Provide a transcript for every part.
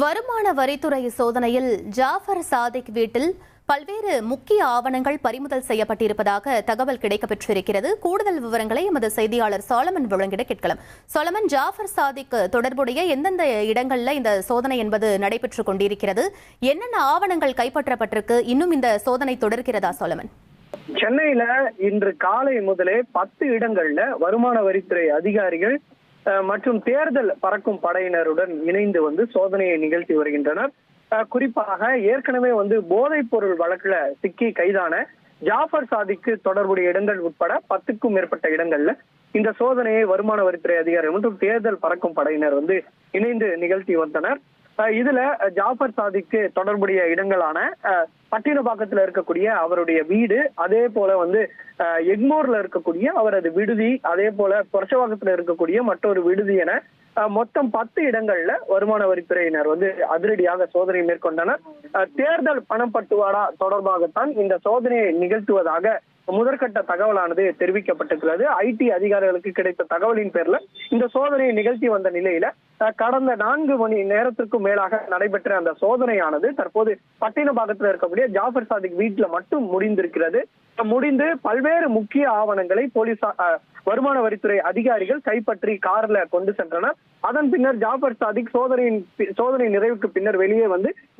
வருமான வரித்துறை சோதனையில் ஜாஃபர் சாதிக் வீட்டில் பல்வேறு முக்கிய ஆவணங்கள் பறிமுதல் செய்யப்பட்டிருப்பதாக தகவல் கிடைக்கப்பெற்றிருக்கிறது. கூடுதல் விவரங்களை எமது செய்தியாளர் சாலமன் வழங்கிட கேட்கலாம். சாலமன், ஜாஃபர் சாதிக் தொடர்புடைய எந்தெந்த இடங்களில் இந்த சோதனை என்பது நடைபெற்றுக் கொண்டிருக்கிறது? என்னென்ன ஆவணங்கள் கைப்பற்றப்பட்டிருக்கு? இன்னும் இந்த சோதனை தொடர்கிறதா? சாலமன், சென்னையில இன்று காலை முதலே 10 இடங்கள்ல வருமான வரித்துறை அதிகாரிகள் மற்றும் தேர்தல் பறக்கும் படையினருடன் இணைந்து சோதனையை நிகழ்த்தி வருகின்றனர். குறிப்பாக ஏற்கனவே போதைப் பொருள் வழக்குல சிக்கி கைதான ஜாஃபர் சாதிக்கு தொடர்புடைய இடங்கள் உட்பட 10க்கும் மேற்பட்ட இடங்கள்ல இந்த சோதனையை வருமான வரித்துறை அதிகாரிகள் மற்றும் தேர்தல் பறக்கும் படையினர் இணைந்து நிகழ்த்தி வந்தனர். இதுல ஜாஃபர் சாதிக்கு தொடர்புடைய இடங்களான பட்டினப்பாக்கத்துல இருக்கக்கூடிய அவருடைய வீடு, அதே போல எக்மோர்ல இருக்கக்கூடிய அவரது விடுதி, அதே போல புரசவாக்கத்துல இருக்கக்கூடிய மற்றொரு விடுதி என மொத்தம் 10 இடங்கள்ல வருமான வரித்துறையினர் அதிரடியாக சோதனை மேற்கொண்டனர். தேர்தல் பணப்பட்டுவாடா தொடர்பாகத்தான் இந்த சோதனையை நிகழ்த்துவதாக முதற்கட்ட தகவலானது தெரிவிக்கப்பட்டிருக்கிறது. ஐடி அதிகாரிகளுக்கு கிடைத்த தகவலின் பேர்ல இந்த சோதனையை நிகழ்த்தி வந்த நிலையில கடந்த 4 மணி நேரத்திற்கும் மேலாக நடைபெற்ற அந்த சோதனையானது தற்போது பட்டினப்பாக்கத்தில் இருக்கக்கூடிய ஜாஃபர் சாதிக் வீட்டுல மட்டும் முடிந்து பல்வேறு முக்கிய ஆவணங்களை வருமான வரித்துறை அதிகாரிகள் கைப்பற்றி கார்ல கொண்டு சென்றனர். அதன் பின்னர் ஜாஃபர் சாதிக் சோதனை நிறைவுக்கு பின்னர் வெளியே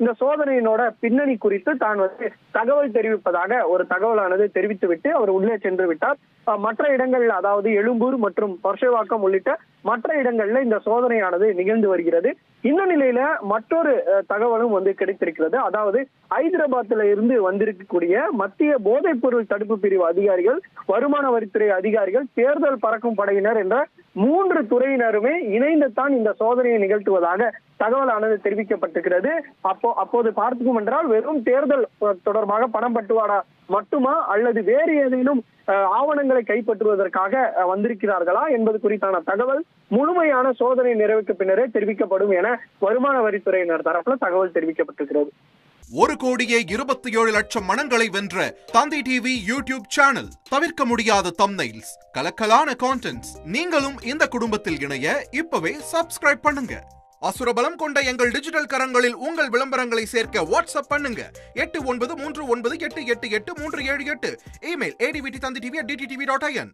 இந்த சோதனையினோட பின்னணி குறித்து தான் தகவல் தெரிவிப்பதாக ஒரு தகவலானது தெரிவித்துவிட்டு அவர் உள்ளே சென்று விட்டார். மற்ற இடங்கள்ல, அதாவது எழும்பூர் மற்றும் பரசவாக்கம் உள்ளிட்ட மற்ற இடங்கள்ல இந்த சோதனையானது நிகழ்ந்து வருகிறது. இந்த நிலையில மற்றொரு தகவலும் கிடைத்திருக்கிறது. அதாவது ஹைதராபாத்ல இருந்து வந்திருக்கக்கூடிய மத்திய போதைப் பொருள் தடுப்பு பிரிவு அதிகாரிகள், வருமான வரித்துறை அதிகாரிகள், தேர்தல் பறக்கும் படையினர் என்ற 3 துறையினருமே இணைந்துதான் இந்த சோதனையை நிகழ்த்துவதாக தகவலானது தெரிவிக்கப்பட்டிருக்கிறது. அப்போது பார்த்துக்கும் என்றால் வெறும் தேர்தல் தொடர்பாக பணம் பட்டுவாடா மட்டுமா, அல்லது வேறு ஏதேனும் ஆவணங்களை கைப்பற்றுவதற்காக வந்திருக்கிறார்களா என்பது குறித்தான தகவல் முழுமையான சோதனை நிறைவுக்கு பின்னரே தெரிவிக்கப்படும் என வருமான வரித்துறையினர் தரப்புல தகவல் தெரிவிக்கப்பட்டிருக்கிறது. 1,27,00,000 மனங்களை வென்ற தந்தி டிவி யூடியூப் சேனல். தவிர்க்க முடியாத தம்ப்நெயில்ஸ், கலக்கலான கான்டென்ட்ஸ். நீங்களும் இந்த குடும்பத்தில் இணைய இப்பவே சப்ஸ்கிரைப் பண்ணுங்க. அசுரபலம் கொண்ட எங்கள் டிஜிட்டல் கரங்களில் உங்கள் விளம்பரங்களை சேர்க்க வாட்ஸ்அப் பண்ணுங்க. 8939888378. Email advtthanditv@dttv.in.